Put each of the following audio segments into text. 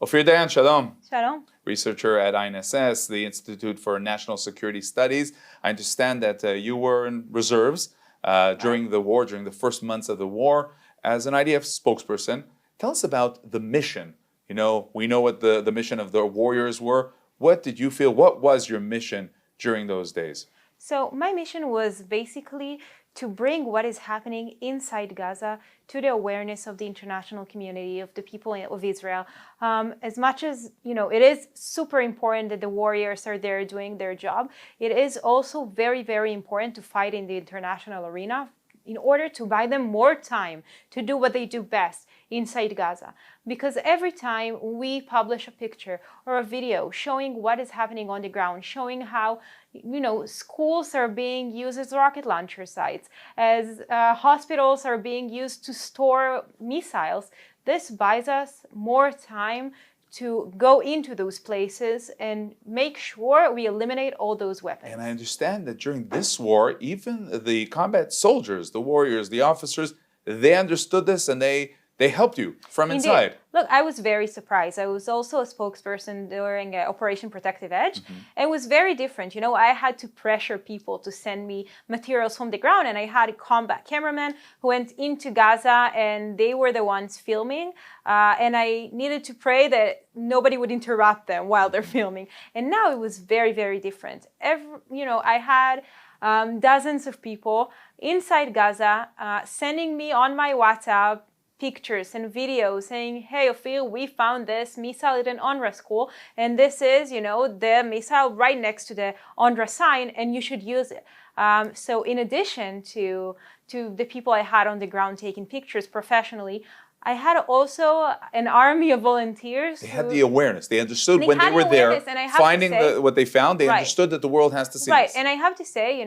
Ofir Dayan, shalom. Shalom. Researcher at INSS, the Institute for National Security Studies. I understand that you were in reserves during the war, during the first months of the war, as an IDF spokesperson. Tell us about the mission. You know, we know what the mission of the warriors were. What did you feel? What was your mission during those days? So my mission was basically to bring what is happening inside Gaza to the awareness of the international community, of the people of Israel. As much as, it is super important that the warriors are there doing their job, it is also very, very important to fight in the international arena in order to buy them more time to do what they do best inside Gaza. Because every time we publish a picture or a video showing what is happening on the ground, showing how, schools are being used as rocket launcher sites, as hospitals are being used to store missiles, this buys us more time to go into those places and make sure we eliminate all those weapons. And I understand that during this war, even the combat soldiers, the warriors, the officers, they understood this and they helped you from inside. Indeed. Look, I was very surprised. I was also a spokesperson during Operation Protective Edge. And it was very different. I had to pressure people to send me materials from the ground. And I had a combat cameraman who went into Gaza and they were the ones filming. And I needed to pray that nobody would interrupt them while they're filming. And now it was very, very different. I had dozens of people inside Gaza sending me on my WhatsApp pictures and videos saying, hey, Ofir, we found this missile at an UNRWA school, and this is, the missile right next to the UNRWA sign, and you should use it. So in addition to the people I had on the ground taking pictures professionally, I had also an army of volunteers. They had the awareness. They understood when they were there, finding what they found, they understood that the world has to see this. And I have to say,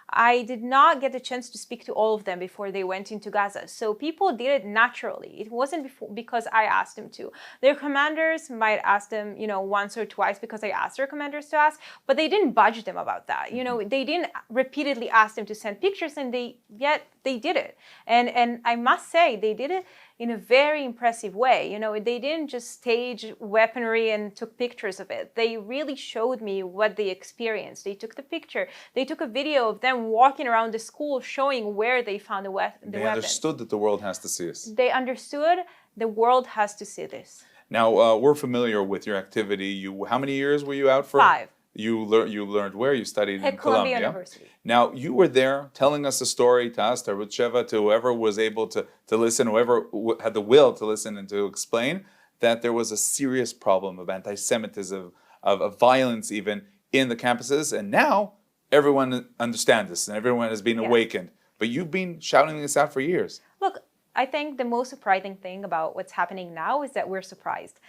I did not get the chance to speak to all of them before they went into Gaza. So people did it naturally. It wasn't because I asked them to. Their commanders might ask them, once or twice because I asked their commanders to ask, but they didn't budge them about that. They didn't repeatedly ask them to send pictures, and yet they did it. And I must say, they did it in a very impressive way. They didn't just stage weaponry and took pictures of it. They really showed me what they experienced. They took the picture. They took a video of them walking around the school showing where they found the weapon. They understood that the world has to see this. They understood the world has to see this. Now, we're familiar with your activity. How many years were you out for? 5. You learned where? You studied at in Columbia University. Now, you were there telling us a story to us, to ARUTZ SHEVA, to whoever was able to listen, whoever had the will to listen and to explain that there was a serious problem of anti-Semitism, of violence even in the campuses. And now everyone understands this and everyone has been awakened. But you've been shouting this out for years. Look, I think the most surprising thing about what's happening now is that we're surprised.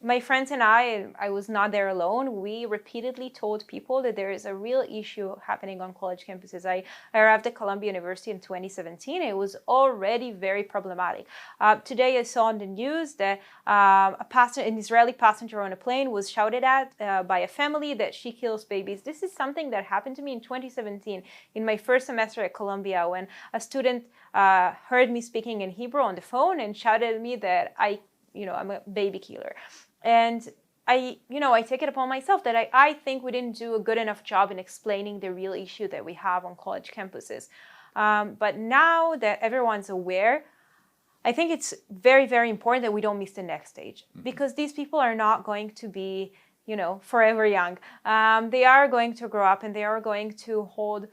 My friends and I was not there alone. We repeatedly told people that there is a real issue happening on college campuses. I arrived at Columbia University in 2017. It was already very problematic. Today I saw on the news that an Israeli passenger on a plane was shouted at by a family that she kills babies. This is something that happened to me in 2017 in my first semester at Columbia, when a student heard me speaking in Hebrew on the phone and shouted at me that I'm a baby killer. And I take it upon myself that I think we didn't do a good enough job in explaining the real issue that we have on college campuses. But now that everyone's aware, I think it's very, very important that we don't miss the next stage, because these people are not going to be, forever young. They are going to grow up and they are going to hold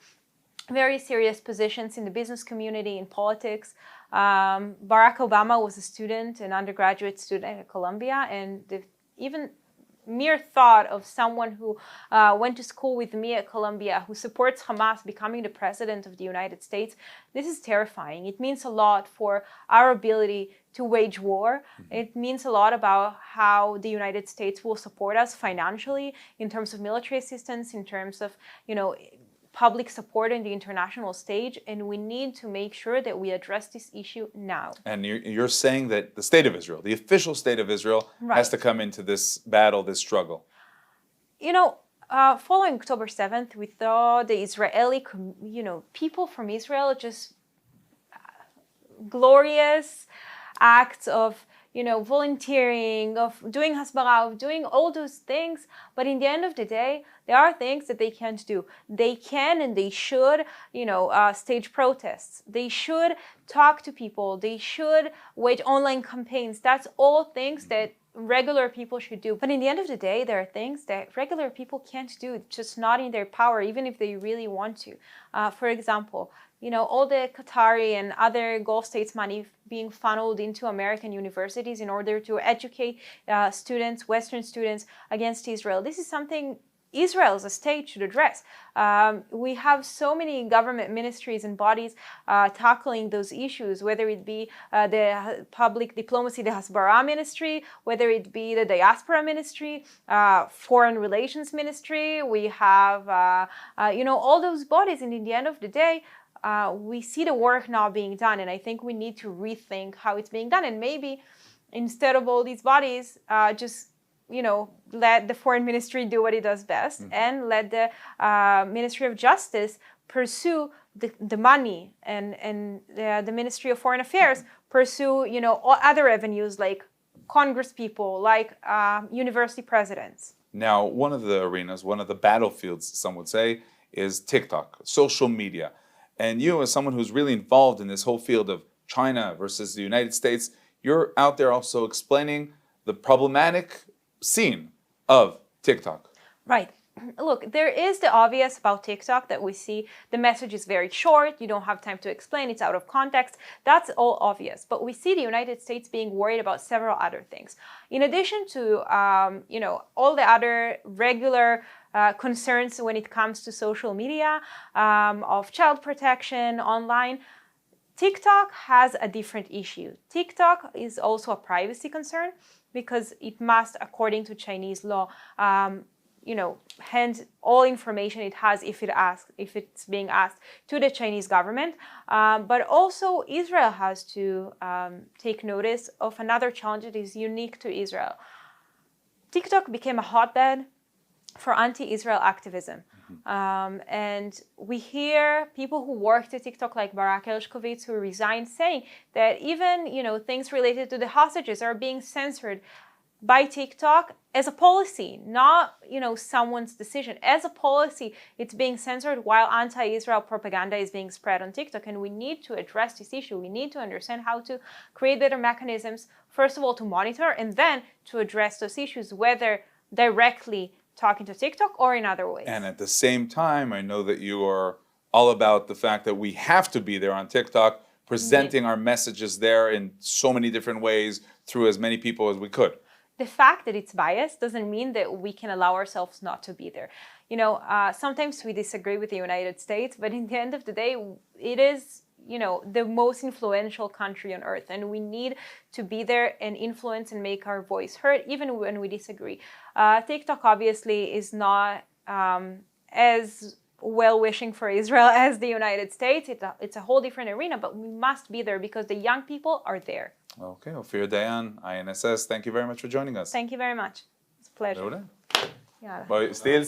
very serious positions in the business community, in politics. Barack Obama was a student, an undergraduate student at Columbia, and even mere thought of someone who went to school with me at Columbia, who supports Hamas becoming the president of the United States, this is terrifying. It means a lot for our ability to wage war. It means a lot about how the United States will support us financially in terms of military assistance, in terms of, public support in the international stage, and we need to make sure that we address this issue now. And you're saying that the state of Israel, the official state of Israel, has to come into this battle, this struggle. Following October 7th, we saw the Israeli, people from Israel just glorious acts of, volunteering, of doing hasbara, of doing all those things. But in the end of the day, there are things that they can't do. They can and they should, stage protests. They should talk to people. They should wage online campaigns. That's all things that regular people should do. But in the end of the day, there are things that regular people can't do. It's just not in their power, even if they really want to. For example, all the Qatari and other Gulf states money being funneled into American universities in order to educate students, Western students, against Israel. This is something Israel as a state should address. We have so many government ministries and bodies tackling those issues, whether it be the public diplomacy, the Hasbara ministry, whether it be the diaspora ministry, foreign relations ministry. We have, all those bodies, and in the end of the day, we see the work now being done, and I think we need to rethink how it's being done. And maybe instead of all these bodies, just let the foreign ministry do what it does best, and let the Ministry of Justice pursue the money, and the Ministry of Foreign Affairs pursue all other avenues like Congress people, like university presidents. Now, one of the arenas, one of the battlefields, some would say, is TikTok, social media. And you, as someone who's really involved in this whole field of China versus the United States, you're out there also explaining the problematic scene of TikTok. Right. Look, there is the obvious about TikTok that we see the message is very short, you don't have time to explain, it's out of context. That's all obvious. But we see the United States being worried about several other things. In addition to, all the other regular concerns when it comes to social media, of child protection online, TikTok has a different issue. TikTok is also a privacy concern because it must, according to Chinese law, hand all information it has if it's being asked to the Chinese government. But also Israel has to take notice of another challenge that is unique to Israel. TikTok became a hotbed for anti-Israel activism. And we hear people who worked at TikTok like Barak Hershkovitz, who resigned, saying that even, things related to the hostages are being censored by TikTok as a policy, not, someone's decision. As a policy, it's being censored while anti-Israel propaganda is being spread on TikTok. And we need to address this issue. We need to understand how to create better mechanisms, first of all, to monitor, and then to address those issues, whether directly talking to TikTok or in other ways. And at the same time, I know that you are all about the fact that we have to be there on TikTok, presenting our messages there in so many different ways through as many people as we could. The fact that it's biased doesn't mean that we can allow ourselves not to be there. Sometimes we disagree with the United States, but in the end of the day, it is the most influential country on earth, and we need to be there and influence and make our voice heard even when we disagree. TikTok obviously is not as well-wishing for Israel as the United States. It's a whole different arena, but we must be there because the young people are there. Okay, Ofir Dayan, INSS, thank you very much for joining us. Thank you very much. It's a pleasure. Still